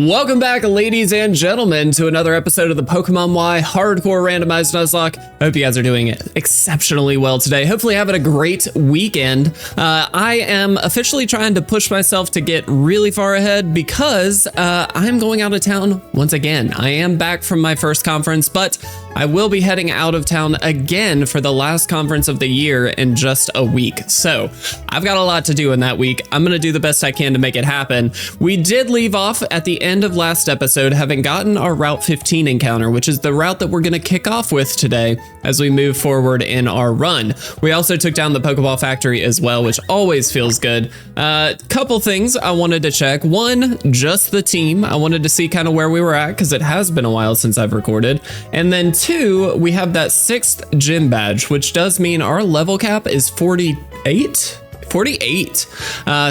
Welcome back, ladies and gentlemen, to another episode of the Pokemon Y Hardcore Randomized Nuzlocke. I hope you guys are doing exceptionally well today. Hopefully having a great weekend. I am officially trying to push myself to get really far ahead because I'm going out of town once again. I am back from my first conference, but I will be heading out of town again for the last conference of the year in just a week. So I've got a lot to do in that week. I'm going to do the best I can to make it happen. We did leave off at the end of last episode having gotten our Route 15 encounter, which is the route that we're going to kick off with today as we move forward in our run. We also took down the Pokeball factory as well, which always feels good. Couple things I wanted to check. One, just the team. I wanted to see kind of where we were at because it has been a while since I've recorded. And then two, we have that 6th gym badge, which does mean our level cap is 48.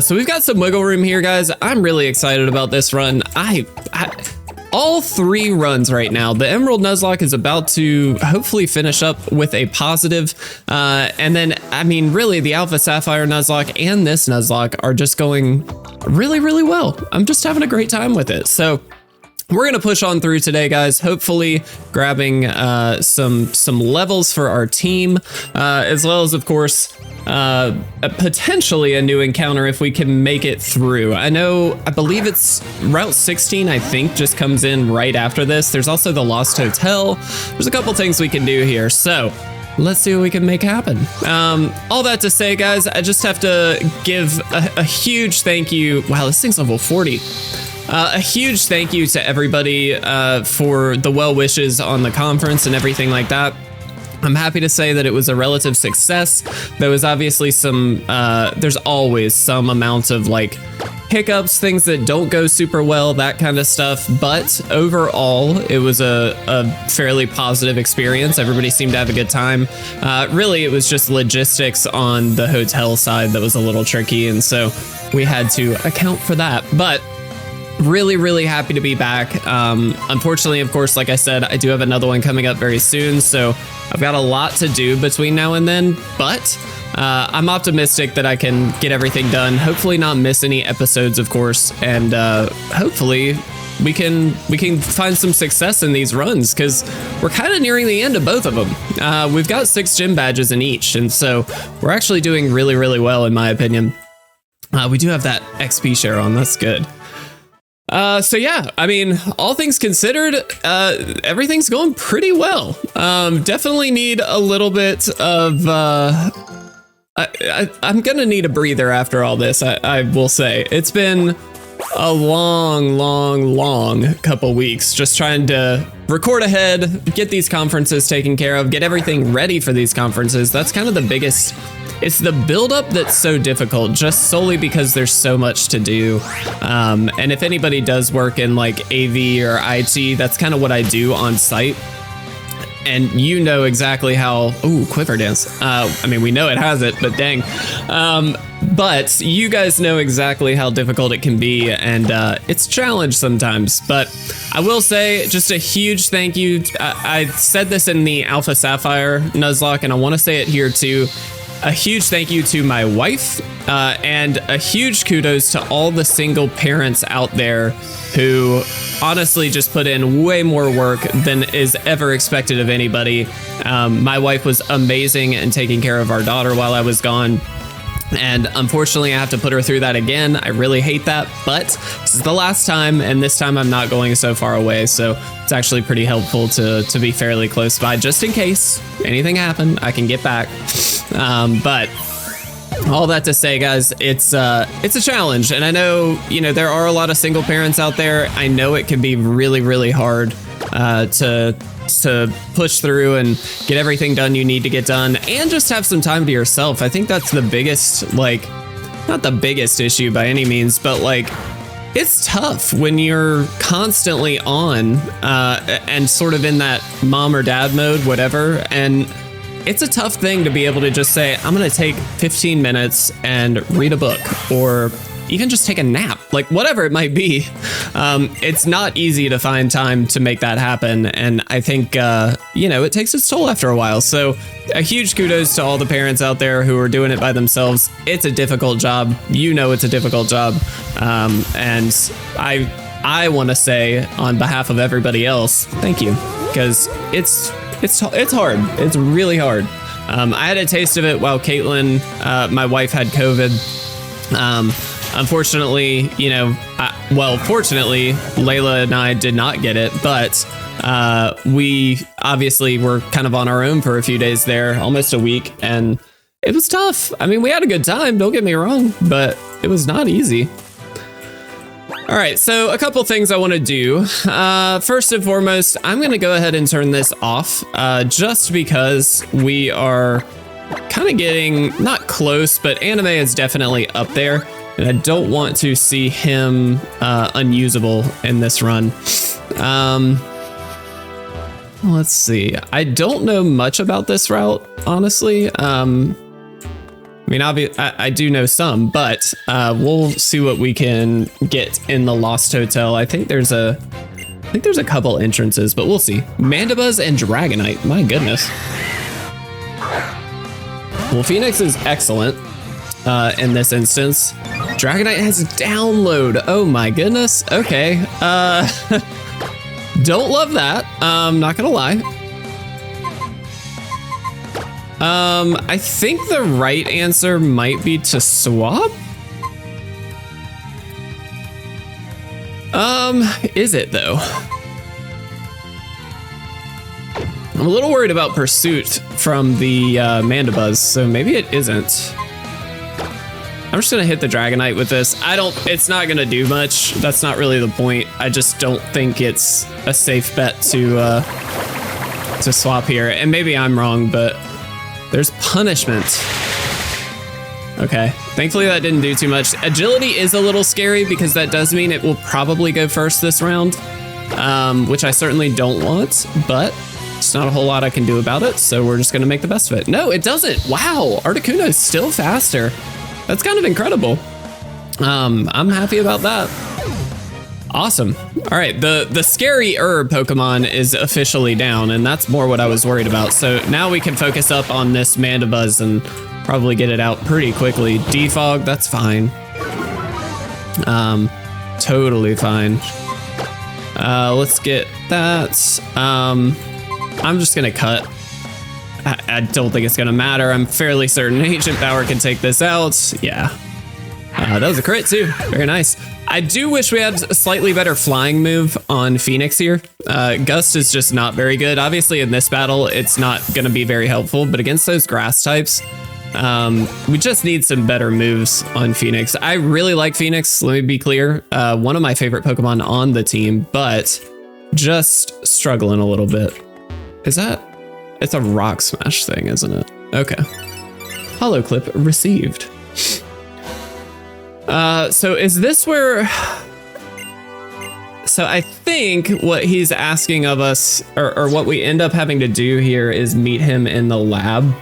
So we've got some wiggle room here, guys. I'm really excited about this run. All 3 runs right now. The Emerald Nuzlocke is about to hopefully finish up with a positive. And then, I mean, really, the Alpha Sapphire Nuzlocke and this Nuzlocke are just going really, really well. I'm just having a great time with it. So we're going to push on through today, guys, hopefully grabbing some levels for our team, as well as, of course, potentially a new encounter if we can make it through. I believe it's Route 16, I think, just comes in right after this. There's also the Lost Hotel. There's a couple things we can do here. So let's see what we can make happen. All that to say, guys, I just have to give a huge thank you. Wow, this thing's level 40. A huge thank you to everybody for the well wishes on the conference and everything like that. I'm happy to say that it was a relative success. There was obviously there's always some amount of like hiccups, things that don't go super well, that kind of stuff. But overall, it was a fairly positive experience. Everybody seemed to have a good time. Really, it was just logistics on the hotel side that was a little tricky. And so we had to account for that. But really happy to be back. Unfortunately, of course, like I said, I do have another one coming up very soon, so I've got a lot to do between now and then, but I'm optimistic that I can get everything done, hopefully not miss any episodes, of course, and hopefully we can find some success in these runs, because we're kind of nearing the end of both of them. We've got 6 gym badges in each, and so we're actually doing really well, in my opinion. We do have that XP share on, that's good. So yeah, I mean, all things considered, everything's going pretty well. Definitely need a little bit of, I'm gonna need a breather after all this, I will say. It's been a long couple weeks just trying to record ahead, get these conferences taken care of, get everything ready for these conferences. That's kind of the biggest. It's the buildup that's so difficult, just solely because there's so much to do. And if anybody does work in like AV or IT, that's kind of what I do on site. And you know exactly how, Quiver Dance. I mean, we know it has it, but dang. But you guys know exactly how difficult it can be, and it's a challenge sometimes. But I will say just a huge thank you. I said this in the Alpha Sapphire Nuzlocke, and I want to say it here too. A huge thank you to my wife, and a huge kudos to all the single parents out there who honestly just put in way more work than is ever expected of anybody. My wife was amazing in taking care of our daughter while I was gone. And unfortunately, I have to put her through that again. I really hate that, but this is the last time, and this time I'm not going so far away, so it's actually pretty helpful to be fairly close by, just in case anything happened, I can get back. But all that to say, guys, it's a challenge, and I know, there are a lot of single parents out there. I know it can be really hard to push through and get everything done you need to get done, and just have some time to yourself. I think that's the biggest, not the biggest issue by any means, but it's tough when you're constantly on and sort of in that mom or dad mode, whatever, and it's a tough thing to be able to just say, I'm gonna take 15 minutes and read a book, or even just take a nap, whatever it might be. It's not easy to find time to make that happen. And I think, it takes its toll after a while. So a huge kudos to all the parents out there who are doing it by themselves. It's a difficult job. It's a difficult job. And I I want to say on behalf of everybody else, thank you, because it's hard. It's really hard. I had a taste of it while Caitlin, my wife, had COVID. Unfortunately, you know, fortunately, Layla and I did not get it, but we obviously were kind of on our own for a few days there, almost a week, and it was tough. I mean, we had a good time, don't get me wrong, but it was not easy. All right, so a couple things I want to do. First and foremost, I'm going to go ahead and turn this off just because we are kind of getting, not close, but Anime is definitely up there. And I don't want to see him unusable in this run. Let's see. I don't know much about this route, honestly. I mean, I do know some, but we'll see what we can get in the Lost Hotel. I think there's a couple entrances, but we'll see. Mandibuzz and Dragonite, my goodness. Well, Phoenix is excellent in this instance. Dragonite has download. Oh my goodness. Okay. Don't love that. Not gonna lie. I think the right answer might be to swap. Is it though? I'm a little worried about pursuit from the Mandibuzz, so maybe it isn't. I'm just gonna hit the Dragonite with this. It's not gonna do much. That's not really the point. I just don't think it's a safe bet to swap here. And maybe I'm wrong, but there's punishment. Okay, thankfully that didn't do too much. Agility is a little scary because that does mean it will probably go first this round, which I certainly don't want, but it's not a whole lot I can do about it, so we're just gonna make the best of it. No, it doesn't. Wow, Articuno is still faster. That's kind of incredible. I'm happy about that. Awesome. All right, the scary herb Pokemon is officially down, and that's more what I was worried about. So now we can focus up on this Mandibuzz and probably get it out pretty quickly. Defog, that's fine. Totally fine. Let's get that. I'm just gonna cut. I don't think it's gonna matter. I'm fairly certain Ancient Power can take this out. Yeah. That was a crit too. Very nice. I do wish we had a slightly better flying move on Phoenix here. Gust is just not very good. Obviously in this battle, it's not gonna be very helpful, but against those grass types, we just need some better moves on Phoenix. I really like Phoenix, let me be clear. One of my favorite Pokemon on the team, but just struggling a little bit. Is that? It's a rock smash thing, isn't it? Okay. Hollow clip received. So is this where... So I think what he's asking of us, or what we end up having to do here, is meet him in the lab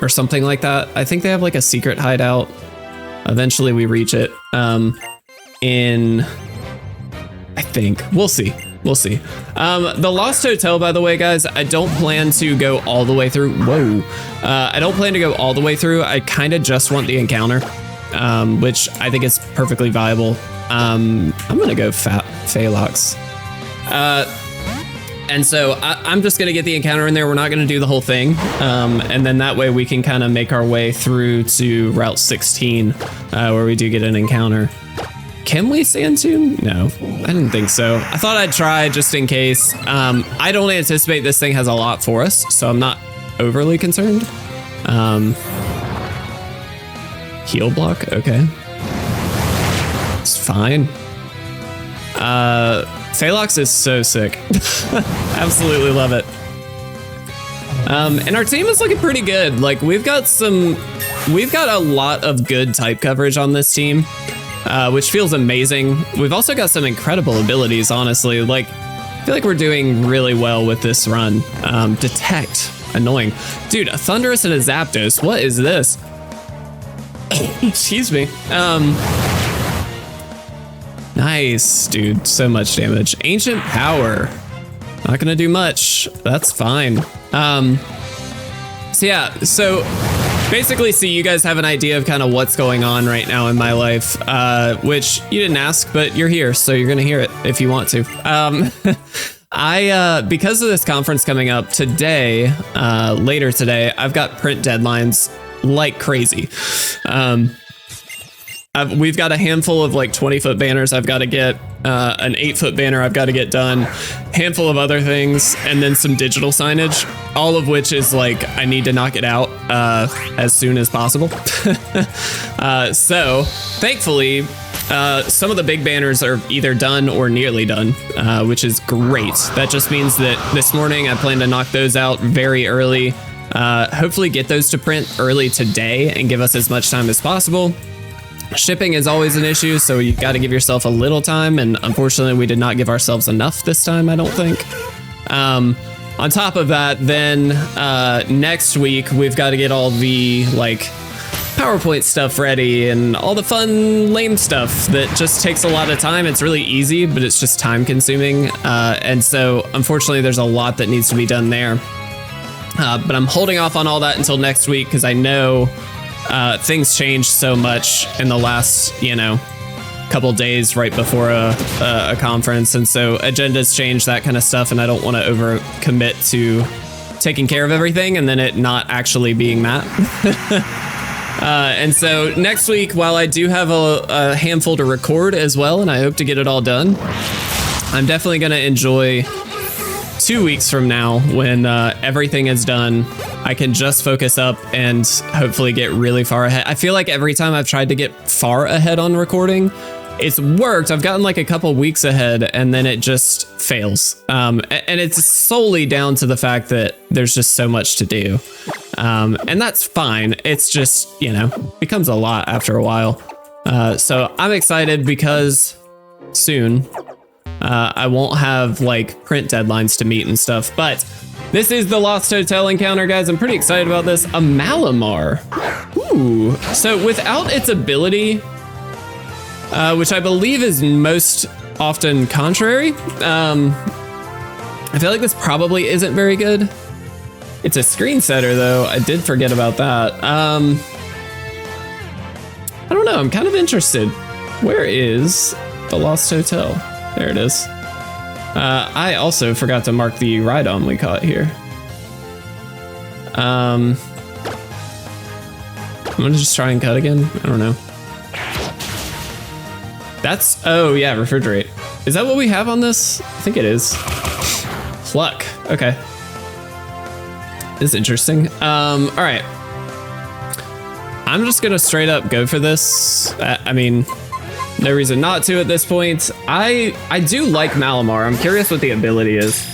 or something like that. I think they have like a secret hideout. Eventually we reach it. I think. We'll see. We'll see. The Lost Hotel, by the way, guys, I don't plan to go all the way through. Whoa. I don't plan to go all the way through. I kind of just want the encounter, which I think is perfectly viable. I'm going to go Phelox. And so I'm just going to get the encounter in there. We're not going to do the whole thing. And then that way we can kind of make our way through to Route 16, where we do get an encounter. Can we Sand Tomb? No, I didn't think so. I thought I'd try just in case. I don't anticipate this thing has a lot for us, so I'm not overly concerned. Heal block, okay. It's fine. Phelox is so sick. Absolutely love it. And our team is looking pretty good. Like we've got a lot of good type coverage on this team. Which feels amazing. We've also got some incredible abilities, honestly. Like, I feel like we're doing really well with this run. Detect, annoying. Dude, a Thundurus and a Zapdos, what is this? Excuse me. Nice, dude, so much damage. Ancient Power, not gonna do much, that's fine. So yeah, so basically so you guys have an idea of kind of what's going on right now in my life, which you didn't ask, but you're here, so you're gonna hear it if you want to. Because of this conference coming up today, later today, I've got print deadlines like crazy. We've got a handful of like 20-foot banners I've got to get, an 8-foot banner I've got to get done, handful of other things, and then some digital signage, all of which is like I need to knock it out as soon as possible. So thankfully, some of the big banners are either done or nearly done, which is great. That just means that this morning I plan to knock those out very early, hopefully get those to print early today and give us as much time as possible. Shipping is always an issue, so you got to give yourself a little time, and unfortunately we did not give ourselves enough this time, I don't think. On top of that, then next week we've got to get all the like PowerPoint stuff ready and all the fun lame stuff that just takes a lot of time. It's really easy, but it's just time consuming, and so unfortunately there's a lot that needs to be done there. But I'm holding off on all that until next week because I know things changed so much in the last, couple days right before a conference, and so agendas change, that kind of stuff, and I don't want to overcommit to taking care of everything and then it not actually being that. And so next week, while I do have a handful to record as well, and I hope to get it all done, I'm definitely going to enjoy 2 weeks from now when everything is done. I can just focus up and hopefully get really far ahead. I feel like every time I've tried to get far ahead on recording, it's worked. I've gotten like a couple weeks ahead and then it just fails. And it's solely down to the fact that there's just so much to do. And that's fine. It's just, becomes a lot after a while. So I'm excited because soon I won't have like print deadlines to meet and stuff, but this is the Lost Hotel encounter, guys. I'm pretty excited about this. A Malamar. Ooh. So without its ability, which I believe is most often contrary, I feel like this probably isn't very good. It's a screen setter though. I did forget about that. I don't know. I'm kind of interested. Where is the Lost Hotel? There it is. I also forgot to mark the Rhydon we caught here. I'm gonna just try and cut again. I don't know. That's, oh yeah, refrigerate. Is that what we have on this? I think it is. Pluck, okay. This is interesting. All right. I'm just gonna straight up go for this. I mean, no reason not to at this point. I do like Malamar. I'm curious what the ability is.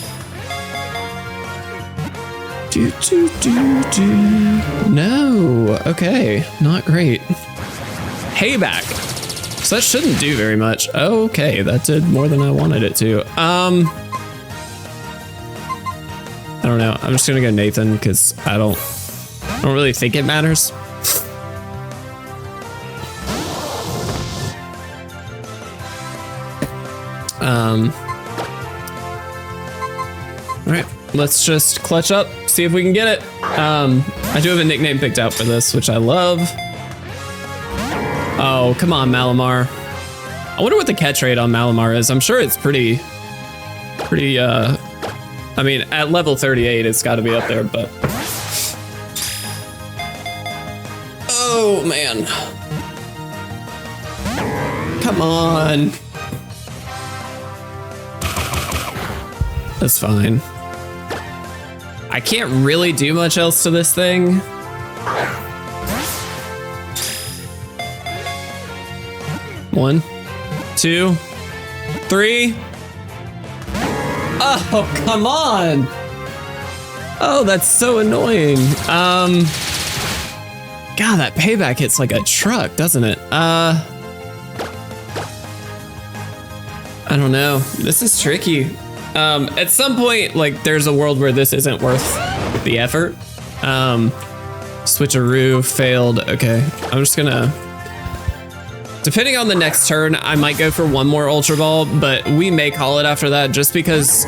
No, okay, not great. Hayback. So that shouldn't do very much. Okay, that did more than I wanted it to. I don't know. I'm just gonna go Nathan because I don't really think it matters. All right, let's just clutch up, see if we can get it. I do have a nickname picked out for this, which I love. Oh, come on, Malamar. I wonder what the catch rate on Malamar is. I'm sure it's pretty, I mean, at level 38, it's gotta be up there, but. Oh, man. Come on. That's fine. I can't really do much else to this thing. One, two, three. Oh, come on. Oh, that's so annoying. God, that payback hits like a truck, doesn't it? I don't know. This is tricky. At some point, like, there's a world where this isn't worth the effort. Switcheroo failed. Okay, I'm just gonna Depending on the next turn, I might go for one more Ultra Ball, but we may call it after that just because,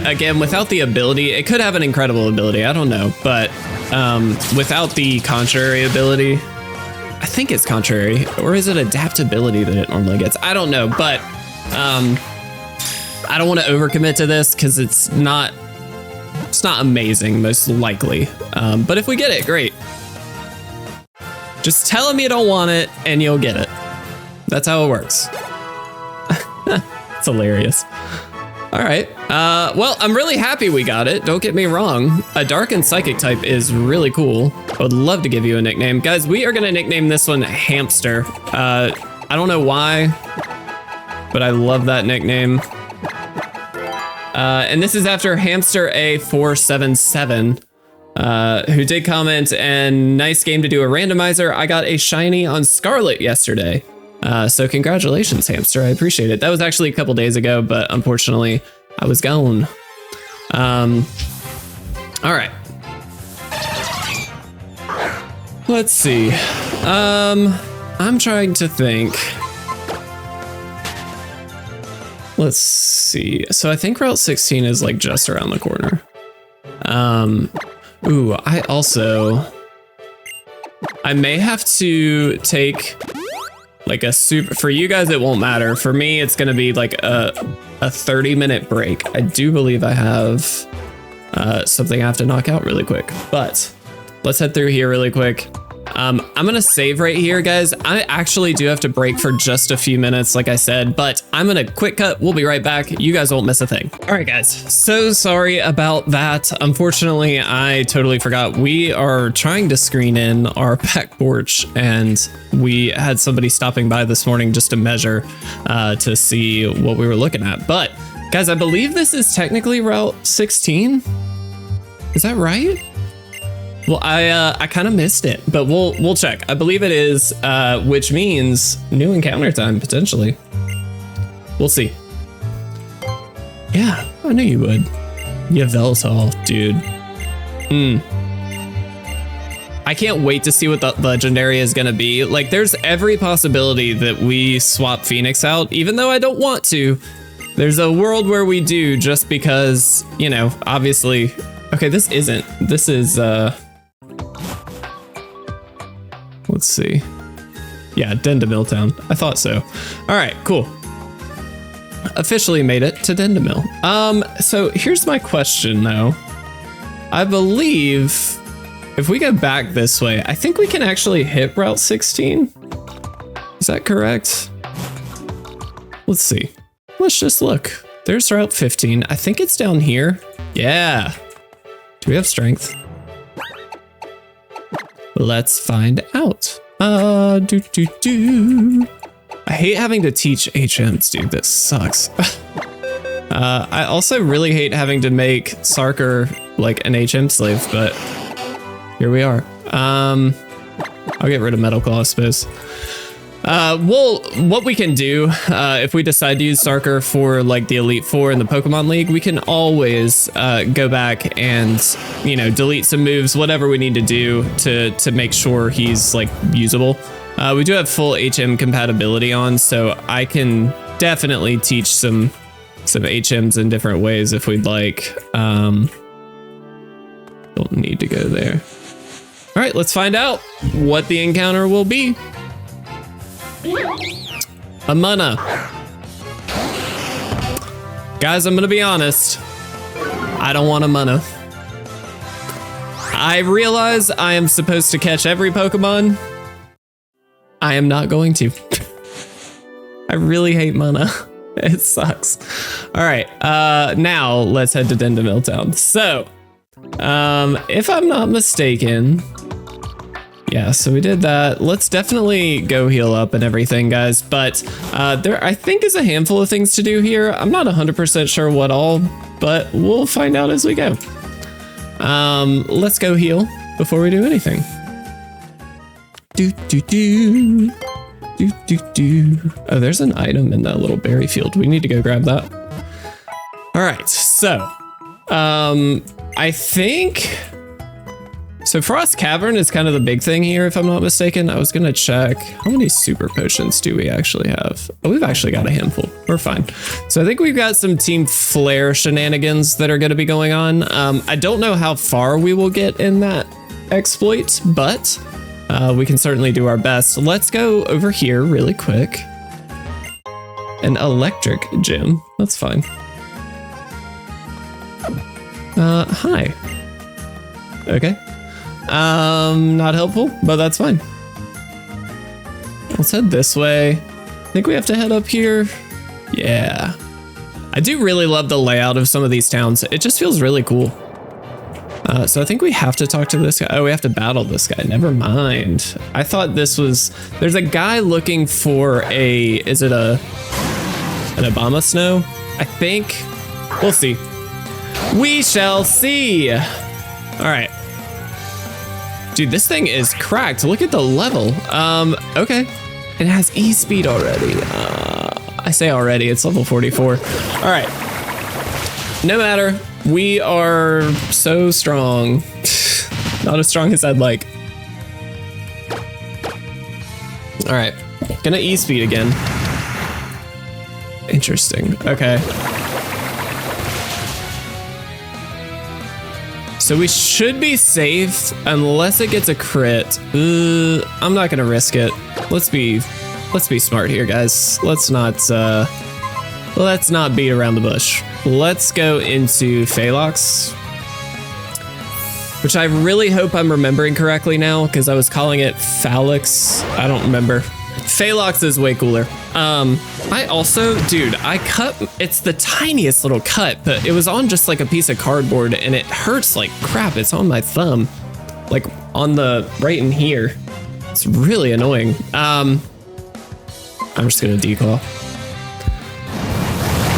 again, without the ability, it could have an incredible ability, I don't know, but without the contrary ability, I think it's contrary, or is it adaptability that it normally gets? I don't know, but I don't want to overcommit to this because it's not amazing, most likely. But if we get it, great. Just tell him you don't want it and you'll get it. That's how it works. It's hilarious. All right. Well, I'm really happy we got it. Don't get me wrong. A dark and psychic type is really cool. I would love to give you a nickname. Guys, we are going to nickname this one Hamster. I don't know why, but I love that nickname. And this is after Hamster A477, who did comment, and nice game to do a randomizer. I got a shiny on Scarlet yesterday. So congratulations, Hamster. I appreciate it. That was actually a couple days ago, but unfortunately I was gone. All right. Let's see. I'm trying to think. Let's see. So I think Route 16 is like just around the corner. Ooh, I may have to take like a super, for you guys it won't matter. For me, it's gonna be like a 30-minute break. I do believe I have something I have to knock out really quick, but let's head through here really quick. I'm gonna save right here, guys. I actually do have to break for just a few minutes, like I said, but I'm gonna quick cut. We'll be right back. You guys won't miss a thing. All right, guys. So sorry about that. Unfortunately, I totally forgot. We are trying to screen in our back porch, and we had somebody stopping by this morning just to measure to see what we were looking at. But guys, I believe this is technically Route 16. Is that right? Well, I kind of missed it, but we'll check. I believe it is, which means new encounter time potentially. We'll see. Yeah, I knew you would. Yeah, Velatol, dude. I can't wait to see what the legendary is gonna be. Like, there's every possibility that we swap Phoenix out, even though I don't want to. There's a world where we do, just because, you know, obviously. Okay, this isn't. This is let's see. Yeah, Dendamil Town. I thought so. All right, cool. Officially made it to Dendamil. So here's my question though. I believe if we go back this way, I think we can actually hit Route 16. Is that correct? Let's see. Let's just look. There's Route 15. I think it's down here. Yeah. Do we have strength? Let's find out. I hate having to teach HMs, dude. This sucks. I also really hate having to make Sarker like an HM slave, but here we are. I'll get rid of Metal Claw, I suppose. What we can do, if we decide to use Sarker for like the Elite Four in the Pokemon League, we can always go back and, you know, delete some moves, whatever we need to do to make sure he's like usable. We do have full HM compatibility on, so I can definitely teach some HMs in different ways if we'd like. Don't need to go there. All right, let's find out what the encounter will be. A mana. Guys, I'm gonna be honest. I don't want a mana. I realize I am supposed to catch every Pokemon. I am not going to. I really hate mana. It sucks. All right, now let's head to Dendamil Town. So, if I'm not mistaken, yeah, so we did that. Let's definitely go heal up and everything, guys. But there, I think, is a handful of things to do here. I'm not 100% sure what all, but we'll find out as we go. Let's go heal before we do anything. Oh, there's an item in that little berry field. We need to go grab that. All right, so I think So Frost Cavern is kind of the big thing here, if I'm not mistaken. I was gonna check, how many super potions do we actually have? Oh, we've actually got a handful. We're fine. So I think we've got some Team Flare shenanigans that are gonna be going on. I don't know how far we will get in that exploit, but we can certainly do our best. Let's go over here really quick. An electric gym. That's fine. Hi. Okay. Not helpful, but that's fine. Let's head this way. I think we have to head up here. Yeah. I do really love the layout of some of these towns. It just feels really cool. So I think we have to talk to this guy. Oh, we have to battle this guy. Never mind. I thought this was, there's a guy looking for a, is it an Obama Snow? I think. We'll see. We shall see. All right. Dude, this thing is cracked. Look at the level. Okay. It has E-speed already. I say already, it's level 44. All right. No matter. We are so strong. Not as strong as I'd like. All right. Gonna E-speed again. Interesting. Okay. So we should be safe unless it gets a crit. I'm not gonna risk it. Let's be smart here, guys. Let's not beat around the bush. Let's go into Phalox, which I really hope I'm remembering correctly now because I was calling it Phalix. I don't remember. Phalox is way cooler. I also, dude, I cut, it's the tiniest little cut, but it was on just like a piece of cardboard and it hurts like crap. It's on my thumb, like on the right in here. It's really annoying. I'm just gonna declaw.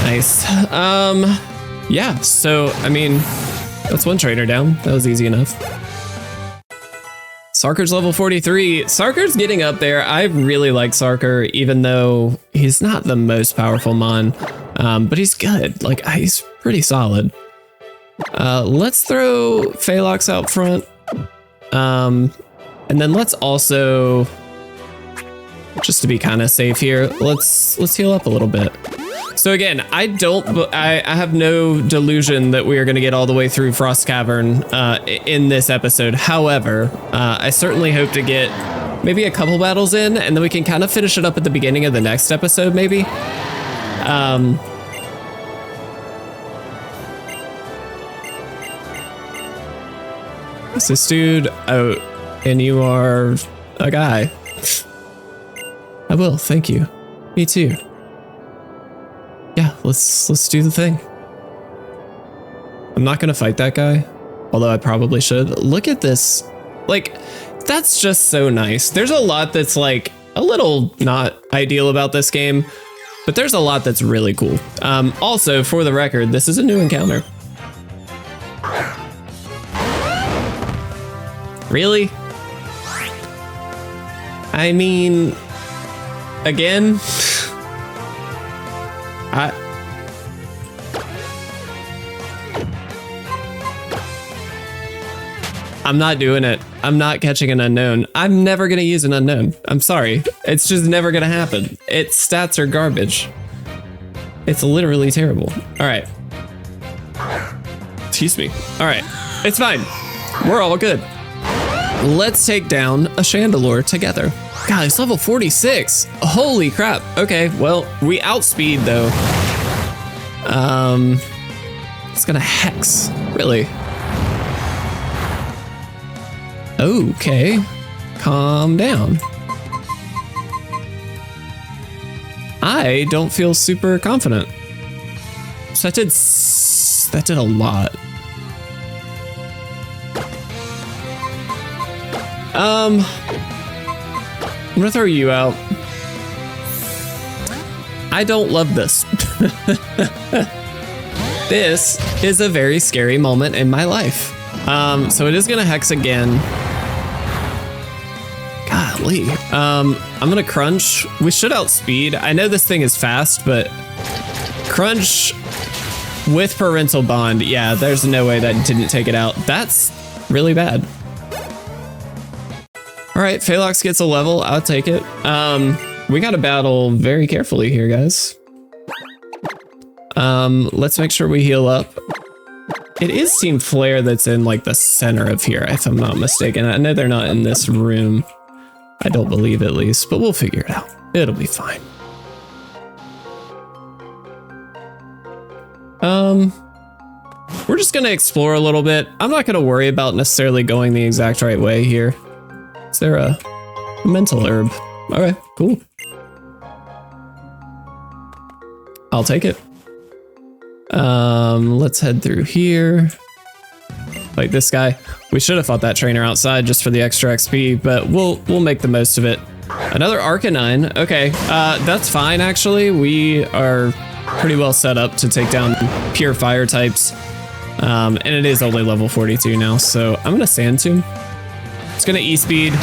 Nice. Yeah, so, I mean, that's one trainer down. That was easy enough. Sarker's level 43. Sarker's getting up there. I really like Sarker, even though he's not the most powerful mon, but he's good. Like, he's pretty solid. Let's throw Phalox out front. And then let's also, just to be kind of safe here, let's heal up a little bit. So again, I have no delusion that we are going to get all the way through Frost Cavern in this episode. However, I certainly hope to get maybe a couple battles in, and then we can kind of finish it up at the beginning of the next episode, maybe. What's this dude? Oh, and you are a guy. I will, thank you. Me too. Yeah, let's do the thing. I'm not gonna fight that guy, although I probably should. Look at this. Like, that's just so nice. There's a lot that's like a little not ideal about this game, but there's a lot that's really cool. Also, for the record, this is a new encounter. Really? I mean, again, I'm not doing it. I'm not catching an unknown. I'm never gonna use an unknown. I'm sorry. It's just never gonna happen. Its stats are garbage. It's literally terrible. All right. Excuse me. All right. It's fine. We're all good. Let's take down a Chandelure together. God, it's level 46. Holy crap. Okay, well, we outspeed though. It's gonna hex. Really? Okay. Calm down. I don't feel super confident. So that did a lot. I'm gonna throw you out. I don't love this. This is a very scary moment in my life. So it is gonna hex again. Golly. I'm gonna crunch. We should outspeed. I know this thing is fast, but crunch with parental bond. Yeah, there's no way that didn't take it out. That's really bad. All right, Phelox gets a level. I'll take it. We got to battle very carefully here, guys. Let's make sure we heal up. It is Team Flare that's in like the center of here, if I'm not mistaken. I know they're not in this room. I don't believe at least, but we'll figure it out. It'll be fine. We're just gonna explore a little bit. I'm not gonna worry about necessarily going the exact right way here. Is there a mental herb? Okay, cool. I'll take it. Let's head through here. Like this guy. We should have fought that trainer outside just for the extra XP, but we'll make the most of it. Another Arcanine. Okay, that's fine actually. We are pretty well set up to take down pure fire types. And it is only level 42 now, so I'm gonna Sand Tomb. It's gonna E-Speed.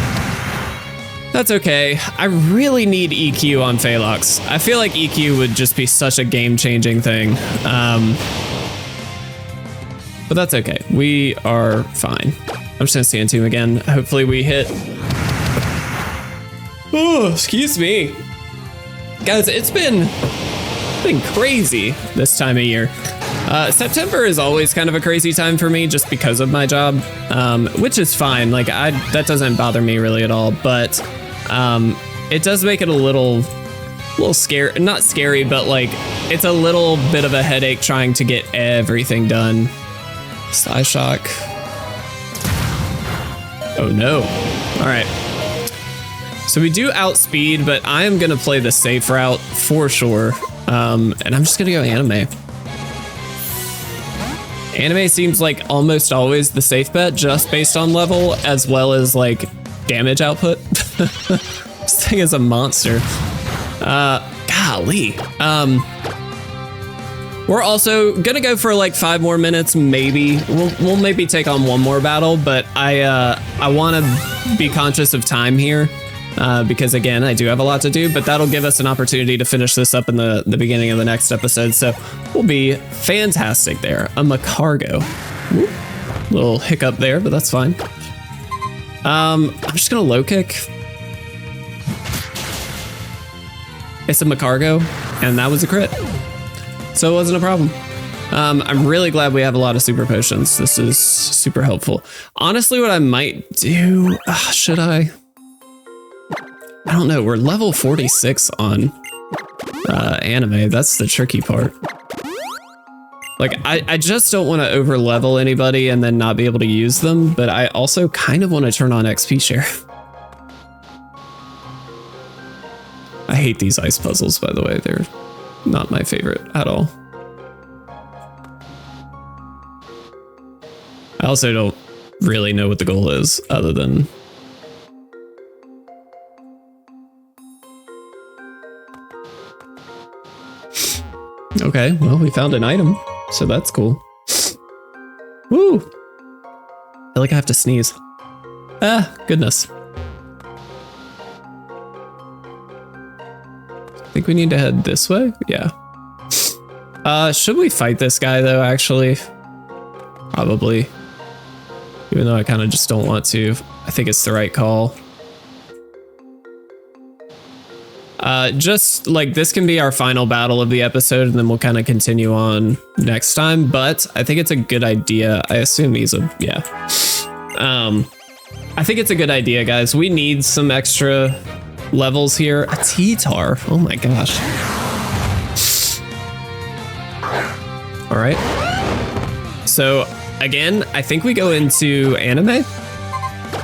That's okay. I really need EQ on Phelox. I feel like EQ would just be such a game-changing thing. But that's okay. We are fine. I'm just gonna Sand Tomb again. Hopefully we hit. Oh, excuse me. Guys, it's been crazy this time of year. September is always kind of a crazy time for me just because of my job, which is fine. Like that doesn't bother me really at all, but it does make it a little scary, not scary, but like it's a little bit of a headache trying to get everything done. Psy Shock. Oh no. All right. So we do outspeed, but I am gonna play the safe route for sure. And I'm just gonna go anime. Anime seems like almost always the safe bet, just based on level as well as like damage output. This thing is a monster. Golly. We're also gonna go for like 5 more minutes, maybe. We'll maybe take on one more battle, but I want to be conscious of time here. Because again, I do have a lot to do, but that'll give us an opportunity to finish this up in the beginning of the next episode. So we'll be fantastic there. A Macargo. Little hiccup there, but that's fine. I'm just gonna low kick. It's a Macargo, and that was a crit. So it wasn't a problem. I'm really glad we have a lot of super potions. This is super helpful. Honestly, what I might do, should I don't know. We're level 46 on anime. That's the tricky part. Like, I just don't want to over level anybody and then not be able to use them, but I also kind of want to turn on XP share. I hate these ice puzzles, by the way. They're not my favorite at all. I also don't really know what the goal is other than okay, well, we found an item, so that's cool. Woo! I feel like I have to sneeze. Ah, goodness. I think we need to head this way? Yeah. Should we fight this guy, though, actually? Probably. Even though I kind of just don't want to. I think it's the right call. Just like this can be our final battle of the episode, and then we'll kind of continue on next time. But I think it's a good idea. I assume he's a, yeah. I think it's a good idea, guys. We need some extra levels here. A T-Tar. Oh my gosh. All right. So again, I think we go into anime.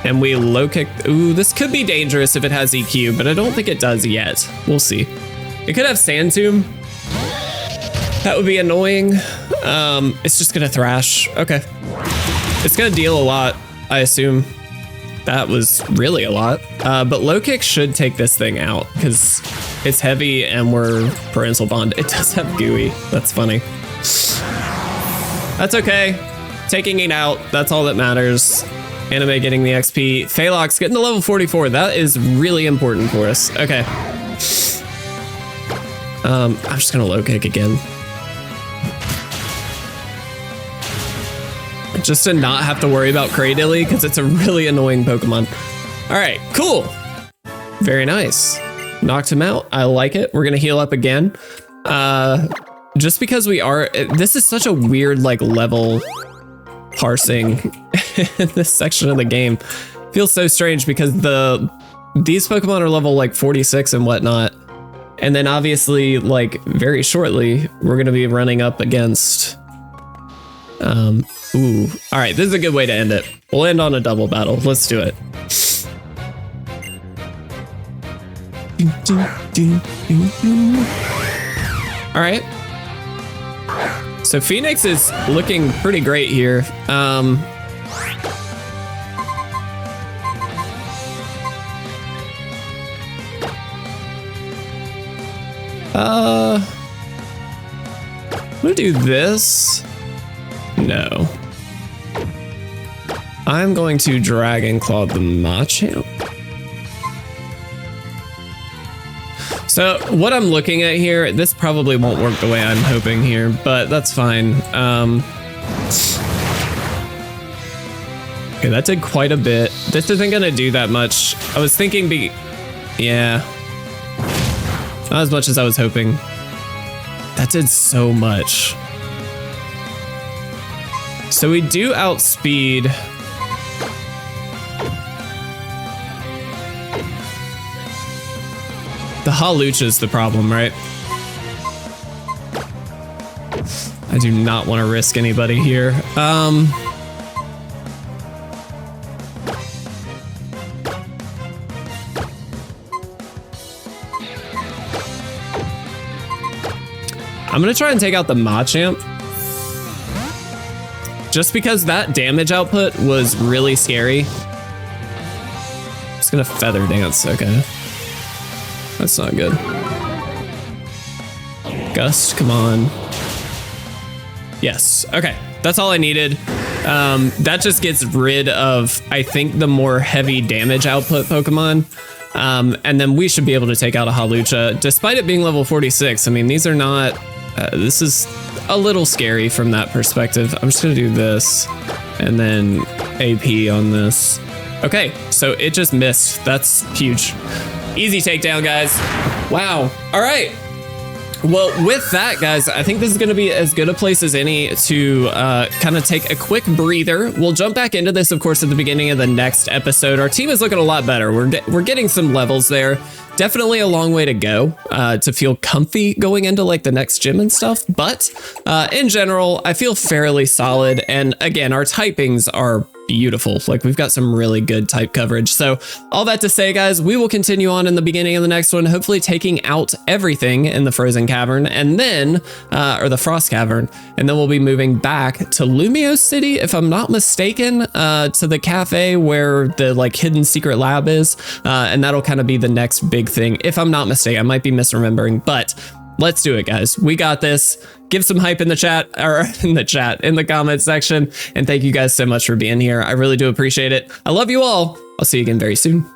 And we low kick. Ooh, this could be dangerous if it has EQ, but I don't think it does yet. We'll see. It could have Sand Tomb. That would be annoying. It's just gonna thrash. Okay. It's gonna deal a lot, I assume. That was really a lot. But low kick should take this thing out because it's heavy and we're parental bond. It does have gooey. That's funny. That's okay. Taking it out. That's all that matters. Anime getting the XP. Phelox getting to level 44. That is really important for us. Okay. I'm just gonna low kick again. Just to not have to worry about Cradily, because it's a really annoying Pokemon. All right, cool. Very nice. Knocked him out. I like it. We're gonna heal up again. Just because we are, this is such a weird like level parsing in this section of the game. Feels so strange because these Pokemon are level like 46 and whatnot. And then obviously like very shortly, we're gonna be running up against, ooh. All right, this is a good way to end it. We'll end on a double battle. Let's do it. All right. So Phoenix is looking pretty great here. I'm gonna do this. No. I'm going to Dragon Claw the Machamp. So what I'm looking at here, this probably won't work the way I'm hoping here, but that's fine. Okay, that did quite a bit. This isn't gonna do that much. I was thinking yeah. Not as much as I was hoping. That did so much. So we do outspeed. The Hawlucha is the problem, right? I do not want to risk anybody here. I'm gonna try and take out the Machamp. Just because that damage output was really scary. Just gonna Feather Dance, okay. That's not good. Gust, come on. Yes, okay, that's all I needed. That just gets rid of, I think, the more heavy damage output Pokemon. And then we should be able to take out a Hawlucha, despite it being level 46. I mean, these are not, this is a little scary from that perspective. I'm just gonna do this and then AP on this. Okay, so it just missed. That's huge. Easy takedown, guys. Wow. All right. Well, with that, guys, I think this is going to be as good a place as any to kind of take a quick breather. We'll jump back into this, of course, at the beginning of the next episode. Our team is looking a lot better. We're getting some levels there. Definitely a long way to go to feel comfy going into like the next gym and stuff. But in general, I feel fairly solid. And again, our typings are beautiful. Like we've got some really good type coverage. So all that to say, guys, we will continue on in the beginning of the next one, hopefully taking out everything in the Frozen Cavern and then, or the Frost Cavern. And then we'll be moving back to Lumiose City, if I'm not mistaken, to the cafe where the like hidden secret lab is. And that'll kind of be the next big thing. If I'm not mistaken, I might be misremembering, but let's do it, guys. We got this. Give some hype in the chat, or in the comment section. And thank you guys so much for being here. I really do appreciate it. I love you all. I'll see you again very soon.